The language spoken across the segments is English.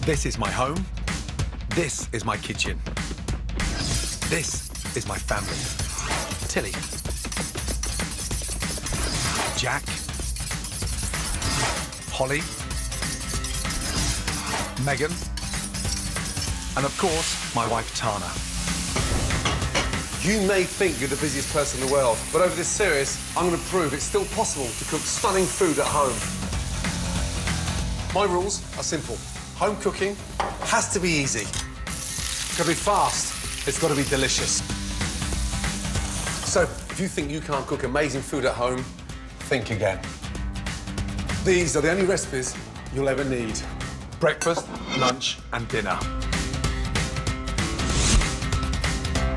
This is my home. This is my kitchen. This is my family. Tilly. Jack. Holly. Megan. And of course, my wife Tana. You may think you're the busiest person in the world, but over this series, I'm going to prove it's still possible to cook stunning food at home. My rules are simple. Home cooking has to be easy. It's got to be fast. It's got to be delicious. So, if you think you can't cook amazing food at home, think again. These are the only recipes you'll ever need. Breakfast, lunch, and dinner.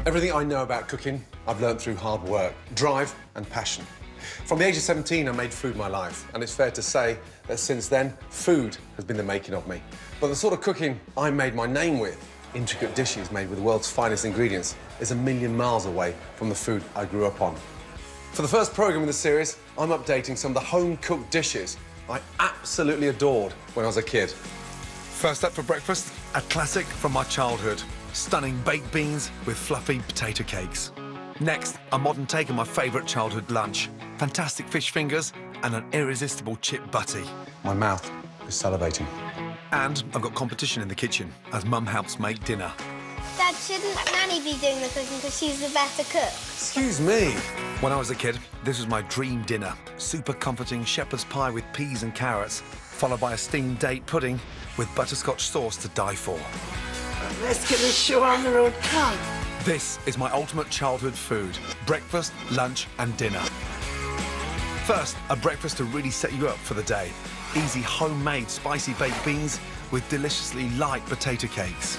Everything I know about cooking, I've learned through hard work, drive and passion. From the age of 17, I made food my life, and it's fair to say that since then, food has been the making of me. But the sort of cooking I made my name with, intricate dishes made with the world's finest ingredients, is a million miles away from the food I grew up on. For the first programme in the series, I'm updating some of the home-cooked dishes I absolutely adored when I was a kid. First up for breakfast, a classic from my childhood. Stunning baked beans with fluffy potato cakes. Next, a modern take on my favourite childhood lunch. Fantastic fish fingers and an irresistible chip butty. My mouth is salivating. And I've got competition in the kitchen as Mum helps make dinner. Dad, shouldn't Nanny be doing the cooking because she's the better cook? Excuse me. When I was a kid, this was my dream dinner. Super comforting shepherd's pie with peas and carrots, followed by a steamed date pudding with butterscotch sauce to die for. Let's get this show on the road, come. This is my ultimate childhood food. Breakfast, lunch and dinner. First, a breakfast to really set you up for the day. Easy homemade spicy baked beans with deliciously light potato cakes.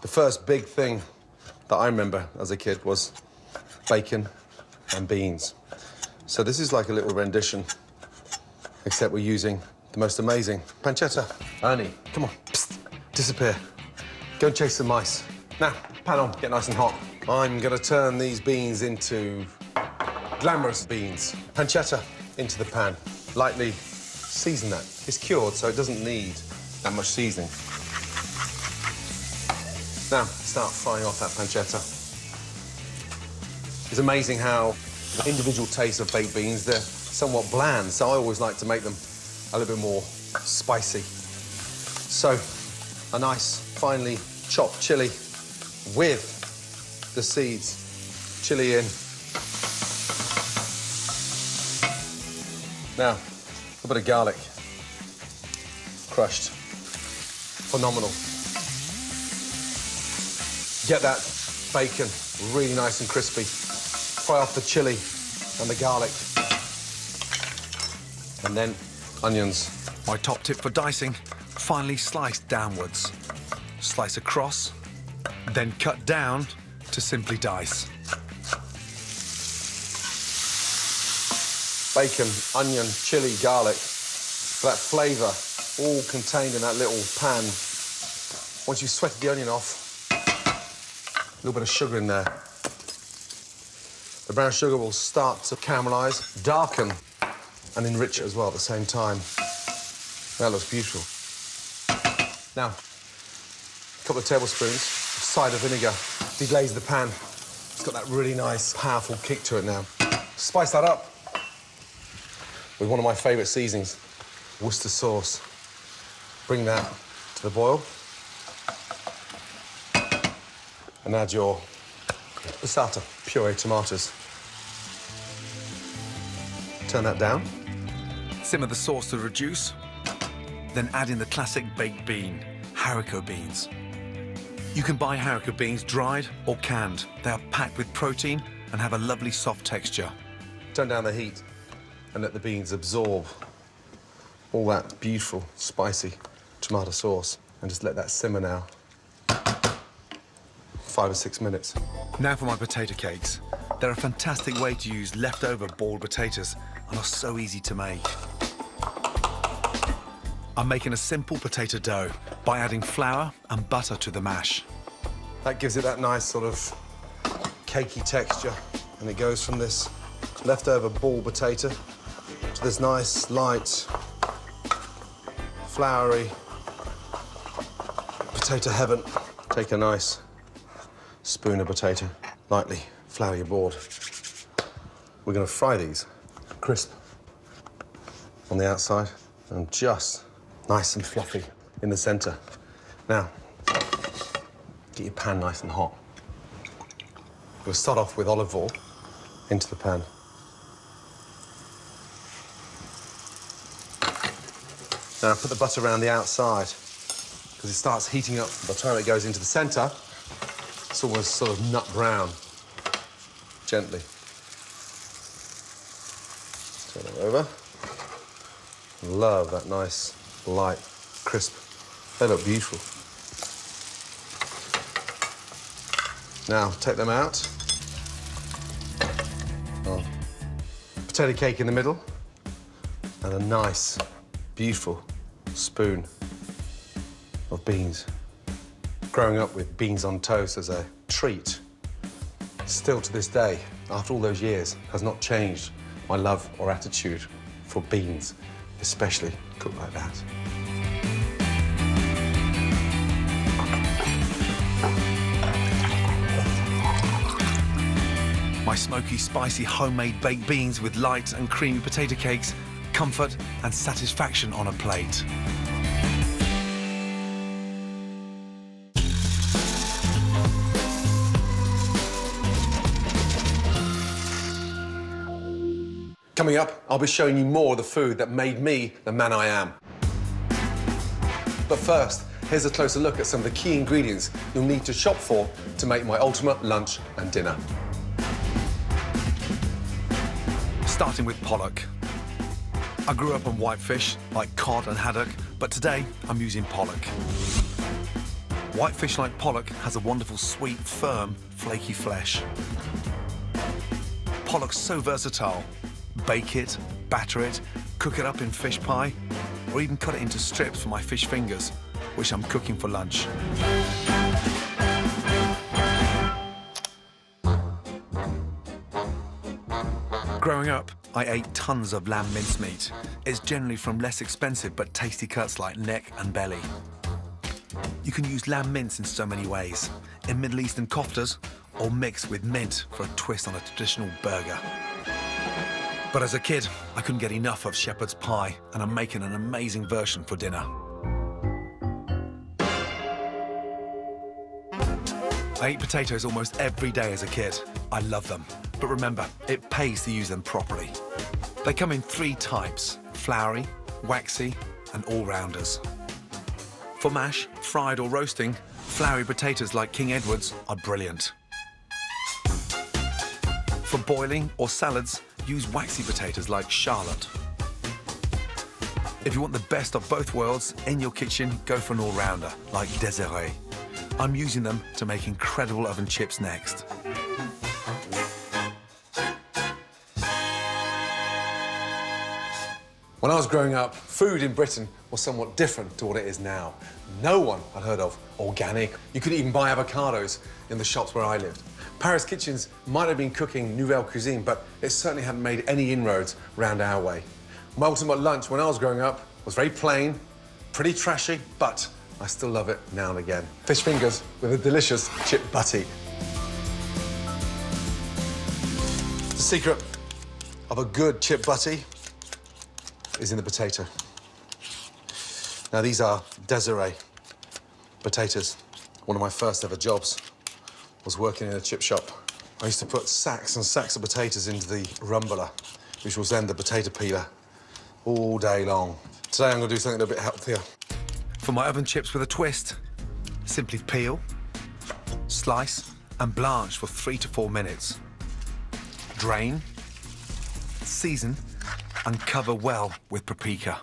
The first big thing that I remember as a kid was bacon and beans. So this is like a little rendition, except we're using the most amazing pancetta. Ernie, come on, psst, disappear. Go and chase some mice. Now, pan on, get nice and hot. I'm gonna turn these beans into glamorous beans. Pancetta into the pan. Lightly season that. It's cured, so it doesn't need that much seasoning. Now, start frying off that pancetta. It's amazing how the individual tastes of baked beans, they're somewhat bland, so I always like to make them a little bit more spicy. So, a nice, finely chopped chilli with the seeds. Chilli in. Now, a bit of garlic. Crushed. Phenomenal. Get that bacon really nice and crispy. Fry off the chilli and the garlic. And then onions. My top tip for dicing, finely slice downwards. Slice across, then cut down to simply dice. Bacon, onion, chilli, garlic. That flavour all contained in that little pan. Once you've sweated the onion off, a little bit of sugar in there. The brown sugar will start to caramelise, darken, and enrich it as well at the same time. That looks beautiful. Now, a couple of tablespoons of cider vinegar. Deglaze the pan. It's got that really nice, powerful kick to it now. Spice that up with one of my favourite seasonings, Worcester sauce. Bring that to the boil. And add your passata, puree tomatoes. Turn that down. Simmer the sauce to reduce, then add in the classic baked bean, haricot beans. You can buy haricot beans dried or canned. They are packed with protein and have a lovely soft texture. Turn down the heat and let the beans absorb all that beautiful, spicy tomato sauce. And just let that simmer now. 5 or 6 minutes. Now for my potato cakes. They're a fantastic way to use leftover boiled potatoes and are so easy to make. I'm making a simple potato dough by adding flour and butter to the mash. That gives it that nice sort of cakey texture. And it goes from this leftover ball potato to this nice, light, floury potato heaven. Take a nice spoon of potato, lightly flour your board. We're going to fry these crisp on the outside and just nice and fluffy in the center. Now, get your pan nice and hot. We'll start off with olive oil into the pan. Now, put the butter around the outside because it starts heating up. By the time it goes into the center, it's almost sort of nut brown. Gently. Turn it over. Love that nice, light, crisp. They look beautiful. Now, take them out. Oh. Potato cake in the middle. And a nice, beautiful spoon of beans. Growing up with beans on toast as a treat, still to this day, after all those years, has not changed my love or attitude for beans, especially cooked like that. My smoky, spicy, homemade baked beans with light and creamy potato cakes, comfort and satisfaction on a plate. Coming up, I'll be showing you more of the food that made me the man I am. But first, here's a closer look at some of the key ingredients you'll need to shop for to make my ultimate lunch and dinner. Starting with pollock. I grew up on whitefish, like cod and haddock, but today I'm using pollock. Whitefish like pollock has a wonderful, sweet, firm, flaky flesh. Pollock's so versatile. Bake it, batter it, cook it up in fish pie, or even cut it into strips for my fish fingers, which I'm cooking for lunch. Growing up, I ate tons of lamb mincemeat. It's generally from less expensive but tasty cuts like neck and belly. You can use lamb mince in so many ways, in Middle Eastern koftas, or mix with mint for a twist on a traditional burger. But as a kid, I couldn't get enough of shepherd's pie, and I'm making an amazing version for dinner. I ate potatoes almost every day as a kid. I love them. But remember, it pays to use them properly. They come in 3 types: floury, waxy, and all-rounders. For mash, fried or roasting, floury potatoes like King Edward's are brilliant. For boiling or salads, use waxy potatoes like Charlotte. If you want the best of both worlds in your kitchen, go for an all-rounder like Desiree. I'm using them to make incredible oven chips next. When I was growing up, food in Britain was somewhat different to what it is now. No one had heard of organic. You couldn't even buy avocados in the shops where I lived. Paris kitchens might have been cooking nouvelle cuisine, but it certainly hadn't made any inroads round our way. My ultimate lunch when I was growing up was very plain, pretty trashy, but I still love it now and again. Fish fingers with a delicious chip butty. The secret of a good chip butty is in the potato. Now, these are Desiree potatoes. One of my first ever jobs was working in a chip shop. I used to put sacks and sacks of potatoes into the rumbler, which was then the potato peeler, all day long. Today, I'm gonna do something a little bit healthier. For my oven chips with a twist, simply peel, slice, and blanch for 3 to 4 minutes. Drain, season, and cover well with paprika.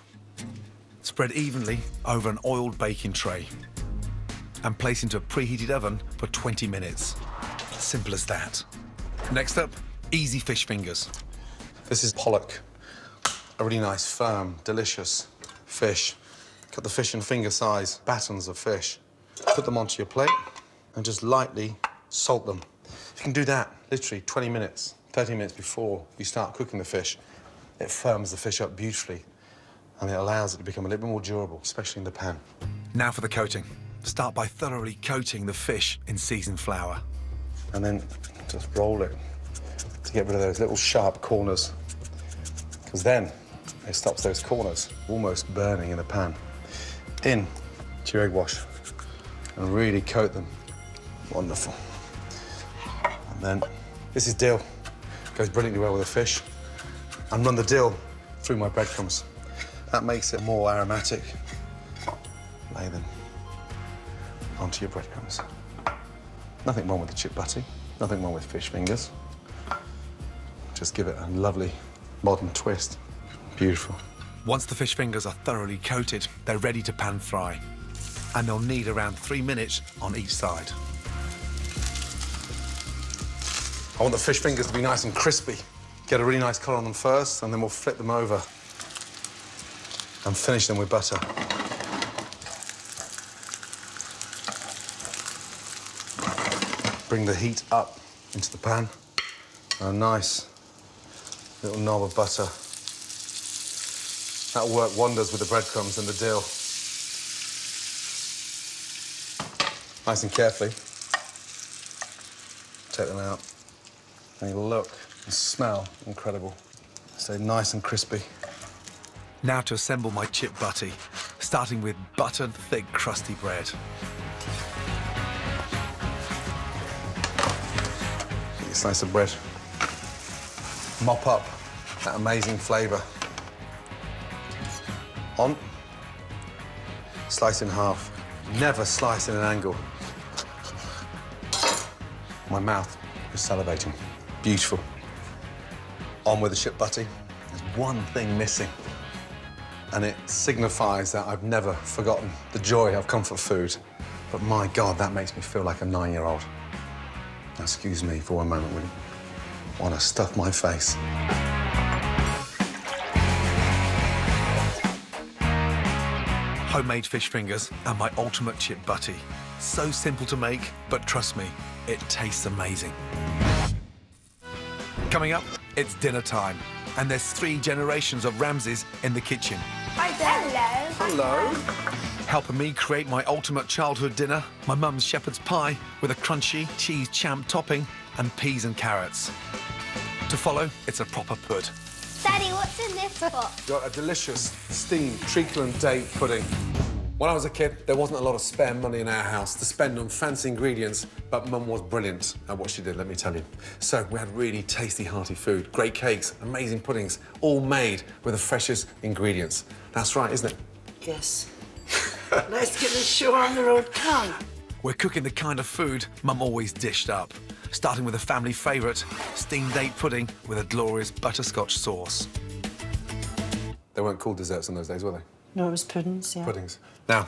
Spread evenly over an oiled baking tray and place into a preheated oven for 20 minutes. Simple as that. Next up, easy fish fingers. This is pollock, a really nice, firm, delicious fish. Cut the fish in finger-size battens of fish. Put them onto your plate and just lightly salt them. You can do that literally 20 minutes, 30 minutes before you start cooking the fish. It firms the fish up beautifully. and it allows it to become a little bit more durable, especially in the pan. Now for the coating. Start by thoroughly coating the fish in seasoned flour. And then just roll it to get rid of those little sharp corners, because then it stops those corners almost burning in the pan. In to your egg wash and really coat them. Wonderful. And then this is dill. Goes brilliantly well with the fish. And run the dill through my breadcrumbs. That makes it more aromatic. Lay them onto your breadcrumbs. Nothing wrong with the chip butty, nothing wrong with fish fingers. Just give it a lovely modern twist. Beautiful. Once the fish fingers are thoroughly coated, they're ready to pan fry. And they'll need around 3 minutes on each side. I want the fish fingers to be nice and crispy. Get a really nice colour on them first, and then we'll flip them over and finish them with butter. Bring the heat up into the pan. A nice little knob of butter. That'll work wonders with the breadcrumbs and the dill. Nice and carefully. Take them out. They look and smell incredible. Stay nice and crispy. Now to assemble my chip butty, starting with buttered, thick, crusty bread. Get your slice of bread. Mop up that amazing flavour. On. Slice in half. Never slice in an angle. My mouth is salivating. Beautiful. On with the chip butty. There's one thing missing, and it signifies that I've never forgotten the joy of comfort food. But my God, that makes me feel like a 9-year-old. Now, excuse me for one moment, will you? I want to stuff my face. Homemade fish fingers and my ultimate chip butty. So simple to make, but trust me, it tastes amazing. Coming up, it's dinner time, and there's 3 generations of Ramsays in the kitchen. Hi there. Hello. Helping me create my ultimate childhood dinner, my mum's shepherd's pie with a crunchy cheese champ topping and peas and carrots. To follow, it's a proper pud. Daddy, what's in this pot? Got a delicious steamed treacle and date pudding. When I was a kid, there wasn't a lot of spare money in our house to spend on fancy ingredients, but Mum was brilliant at what she did, let me tell you. So we had really tasty, hearty food, great cakes, amazing puddings, all made with the freshest ingredients. That's right, isn't it? Yes. Let's get the show on the road. Come. We're cooking the kind of food Mum always dished up, starting with a family favourite, steamed date pudding with a glorious butterscotch sauce. They weren't called desserts in those days, were they? No, it was puddings, yeah. Puddings. Now,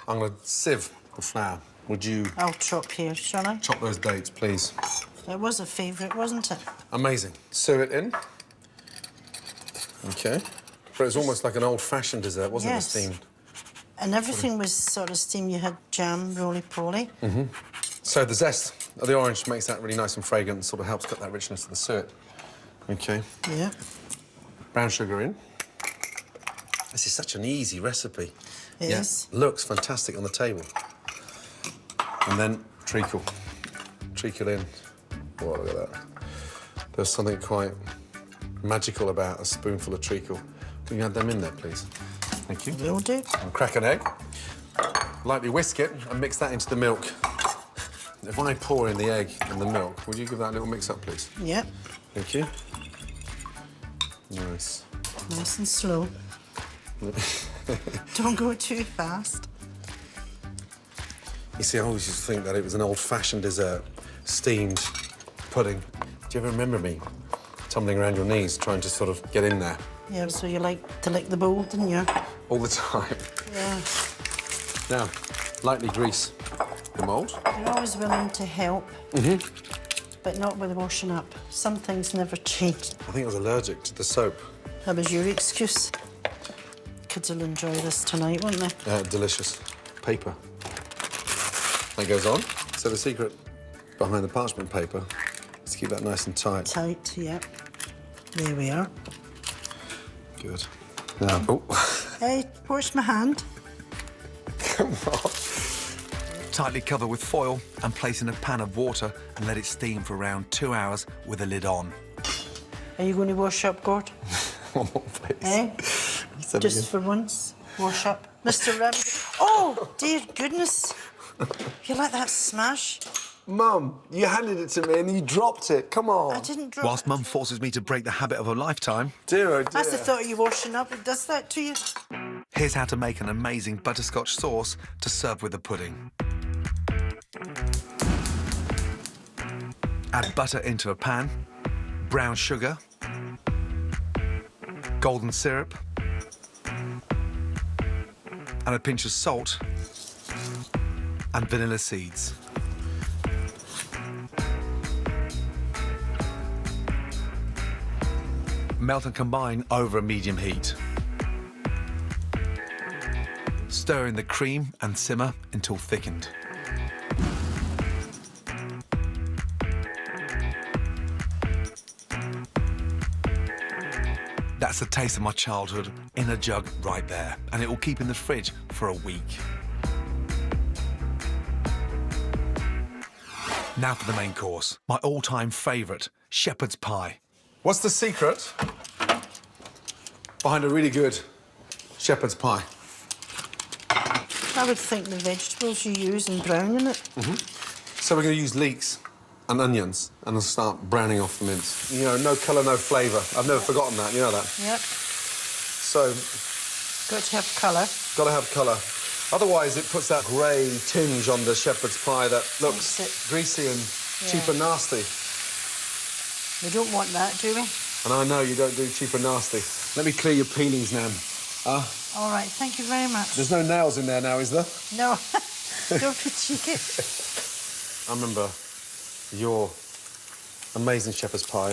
I'm going to sieve the flour. Would you I'll chop here, shall I? chop those dates, please? It was a favourite, wasn't it? Amazing. Sew it in. OK. But it was almost like an old-fashioned dessert, wasn't Yes. it, steamed? And everything was sort of steamed. You had jam, roly-poly. So the zest of the orange makes that really nice and fragrant and sort of helps cut that richness to the suet. OK. Yeah. Brown sugar in. This is such an easy recipe. It is. Looks fantastic on the table. And then treacle. Treacle in. Oh, look at that. There's something quite magical about a spoonful of treacle. Can you add them in there, please? Thank you. Will do. And crack an egg. Lightly whisk it and mix that into the milk. If I pour in the egg and the milk, would you give that a little mix up, please? Yep. Thank you. Nice. Nice and slow. Don't go too fast. You see, I always used to think that it was an old-fashioned dessert, steamed pudding. Do you ever remember me tumbling around your knees, trying to sort of get in there? Yeah, so you like to lick the bowl, didn't you? All the time. Yeah. Now, lightly grease the mould. You're always willing to help, but not with washing up. Some things never change. I think I was allergic to the soap. That was your excuse. Kids will enjoy this tonight, won't they? Delicious. Paper. That goes on. So the secret behind the parchment paper is to keep that nice and tight. Tight, yeah. There we are. Good. No. Oh. Hey, wash my hand. Come on. Tightly cover with foil and place in a pan of water and let it steam for around 2 hours with the lid on. Are you going to wash up, Gord? One more, please. Eh? Say that Just again. for once, wash up. Mr. Ramsay. Oh, dear goodness. You let that smash? Mum, you handed it to me and you dropped it. Come on. I didn't drop Whilst it. Mum forces me to break the habit of a lifetime, Dear, oh dear. That's the thought of you washing up. It does that to you. here's how to make an amazing butterscotch sauce to serve with the pudding. Add butter into a pan, brown sugar, golden syrup, and a pinch of salt and vanilla seeds. Melt and combine over a medium heat. Stir in the cream and simmer until thickened. That's the taste of my childhood in a jug right there, and it will keep in the fridge for a week. Now for the main course, my all-time favourite, shepherd's pie. What's the secret behind a really good shepherd's pie? I would think the vegetables you use in browning it. So we're going to use leeks and onions and I'll start browning off the mince. You know, no colour, no flavour. I've never forgotten that, you know that? Yep. So, Got to have colour. got to have colour. Otherwise, it puts that grey tinge on the shepherd's pie that looks Makes it- greasy and cheap and nasty. We don't want that, do we? And I know you don't do cheap and nasty. Let me clear your peelings, Nan. All right, thank you very much. There's no nails in there now, is there? No, don't be cheeky. I remember your amazing shepherd's pie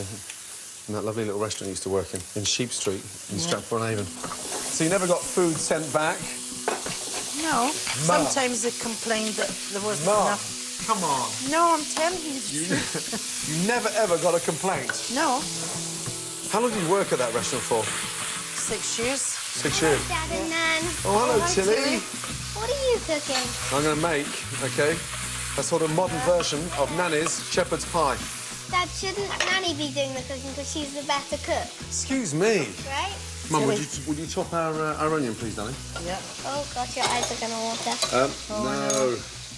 in that lovely little restaurant you used to work in Sheep Street in Stratford-on-Avon. So you never got food sent back? No, sometimes they complained that there wasn't enough. Come on. No, I'm telling you the truth. You never, ever got a complaint? No, How long did you work at that restaurant for? 6 years. 6 years. Dad and Nan. Oh, hello, Hi, Tilly. Tilly. What are you cooking? I'm going to make, OK, a sort of modern version of Nanny's shepherd's pie. Dad, shouldn't Nanny be doing the cooking because she's the better cook, Excuse me. right? Mum, Tilly. would you chop our onion, please, darling? Yeah. Oh gosh, your eyes are gonna water. No.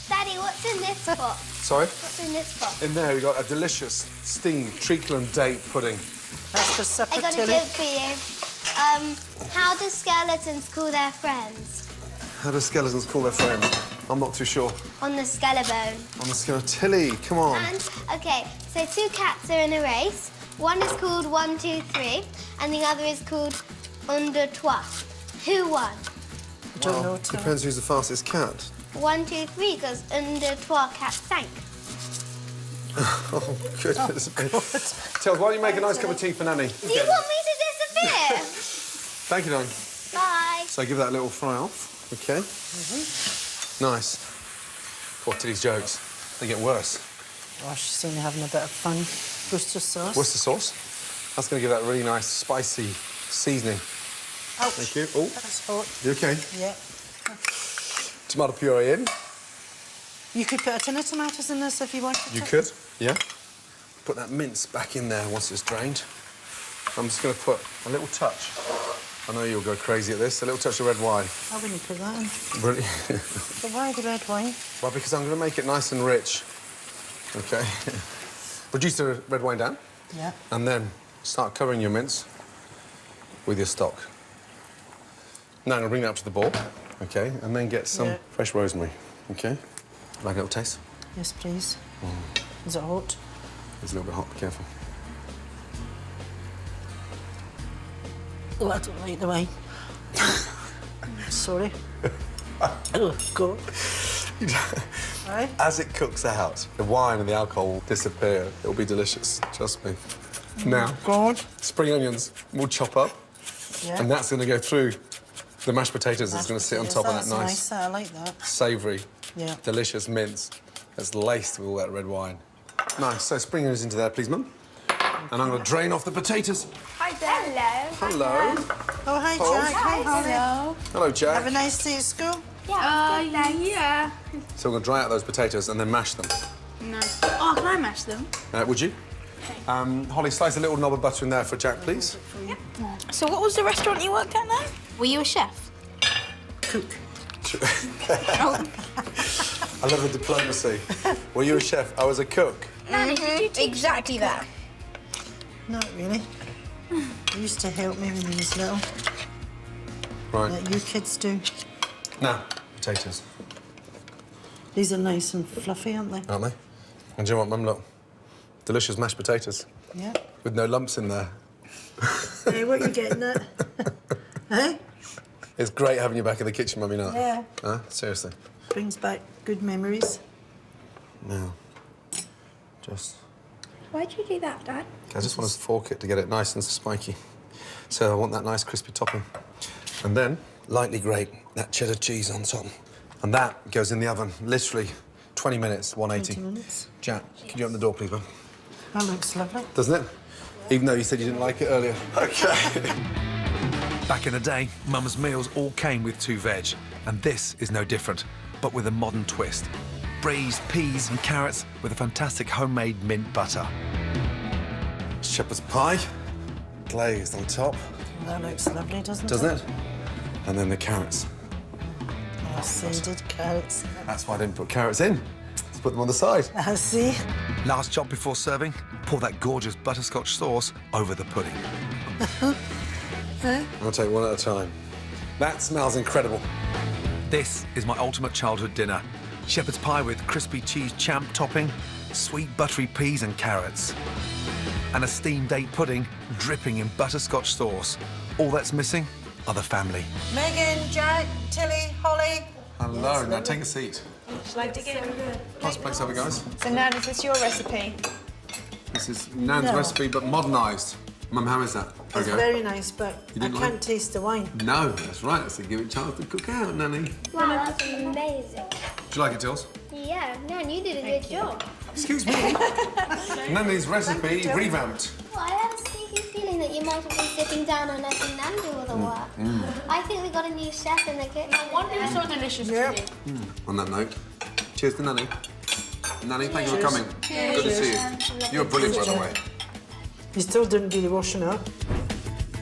Daddy, what's in this pot? Sorry? What's in this pot? In there, we've got a delicious steamed treacle and date pudding. That's for supper, I got a Tilly. joke for you. How do skeletons call their friends? How do skeletons call their friends? I'm not too sure. On the skeleton. On the skeleton. Tilly, come on. And, okay, so two cats are in a race. One is called 1, 2, 3, and the other is called Under Trois. Who won? Don't know, Tilly. Depends who's the fastest cat. 1, 2, 3, because Under Trois cat sank. Oh, goodness me. Tell, why don't you make a nice cup of tea for Nanny? Do you want me to disappear? Thank you, darling. Bye. So give that a little fry off. OK. Nice. Poor Tilly's jokes. They get worse. Oh, she's seen you having a bit of fun. Worcester sauce. Worcester sauce. That's going to give that really nice, spicy seasoning. Ouch. Thank you. Oh, That's hot. you OK? Yeah. Tomato puree in. You could put a tin of tomatoes in this if you wanted to. You could, yeah. Put that mince back in there once it's drained. I'm just going to put a little touch. I know you'll go crazy at this. A little touch of red wine. I wouldn't put that in. Really? But why the red wine? Well, because I'm going to make it nice and rich. OK. Reduce the red wine down. Yeah. And then start covering your mince with your stock. Now I'm going to bring that up to the bowl. OK. And then get some Yeah. fresh rosemary. OK. Like a little taste. Yes, please. Is it hot? It's a little bit hot. Be careful. Oh, I don't like the wine. Sorry. Oh, God. Right? As it cooks out, the wine and the alcohol will disappear. It'll be delicious, trust me. Now, God. spring onions we'll chop up, Yeah. and that's going to go through the mashed potatoes that's going to sit on top of that That's nice, I like that. savoury, Yeah. delicious mince that's laced with all that red wine. Nice. So spring onions into there, please, Mum. And I'm going to drain off the potatoes. Hi, Dad. Hello. Oh, hi, Jack. Hi, Holly. Hello. Hello, Jack. Have a nice day at school. Yeah. So we're going to dry out those potatoes and then mash them. No. Oh, can I mash them? Would you? Holly, slice a little knob of butter in there for Jack, please. So what was the restaurant you worked at then? Were you a chef? Cook. I love the diplomacy. Were you a chef? I was a cook. Nanny, did you teach exactly that? Not really. They used to help me when I was little, Right. like you kids do. Now, potatoes, These are nice and fluffy, aren't they? aren't they? And do you know what, Mum? Look. Delicious mashed potatoes. Yeah. With no lumps in there. Hey, what are you getting at? Hey? It's great having you back in the kitchen, Mummy, not? Yeah. Huh? Seriously. Brings back good memories. Now, just... Why'd you do that, Dad? I just want to fork it to get it nice and spiky. So I want that nice crispy topping. And then, lightly grate that cheddar cheese on top. And that goes in the oven, literally 20 minutes, 180. 20 minutes. Jack, can you open the door, please, bud? That looks lovely. Doesn't it? Even though you said you didn't like it earlier. Okay. Back in the day, Mum's meals all came with 2 veg, and this is no different, but with a modern twist. Braised peas and carrots with a fantastic homemade mint butter. Shepherd's pie, glazed on top, That looks lovely, doesn't it? doesn't it? And then the carrots. I seeded carrots. That's why I didn't put carrots in. Let's put them on the side. I see. Last job before serving, pour that gorgeous butterscotch sauce over the pudding. I'll take one at a time. That smells incredible. This is my ultimate childhood dinner. Shepherd's pie with crispy cheese champ topping, sweet buttery peas and carrots, and a steamed date pudding dripping in butterscotch sauce. All that's missing are the family. Megan, Jack, Tilly, Holly. Hello, now take a seat. Shall I dig in? Nice place over, guys. So, Nan, is this your recipe? This is Nan's No. recipe, but modernised. Mum, how is that? It's Okay. very nice, but You I didn't can't like- taste the wine. No, that's right. So give it a chance to cook out, Nanny. Wow, that's amazing. Do you like it, Jules? Yeah, Nan, you did a good job. Excuse me. Nanny's recipe revamped. Well, I have a sneaky feeling that you might have been sitting down and letting Nan do all the work. I think we got a new chef in the kitchen. I wonder if it's so delicious Yep. On that note, cheers to Nanny. Nanny, thank you for coming. Good to see you. You're brilliant, by the way. You still didn't do the washing up.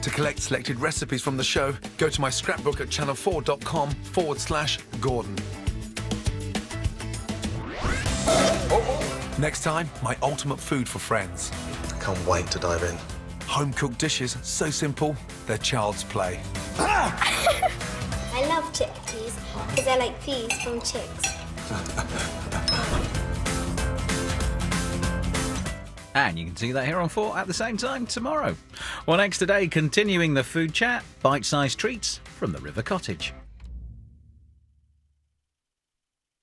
To collect selected recipes from the show, go to my scrapbook at channel4.com/Gordon. Next time, my ultimate food for friends. I can't wait to dive in. Home-cooked dishes, so simple, they're child's play. I love chickpeas because they're like peas from chicks. And you can see that here on 4 at the same time tomorrow. Well, next today, continuing the food chat, bite-sized treats from the River Cottage.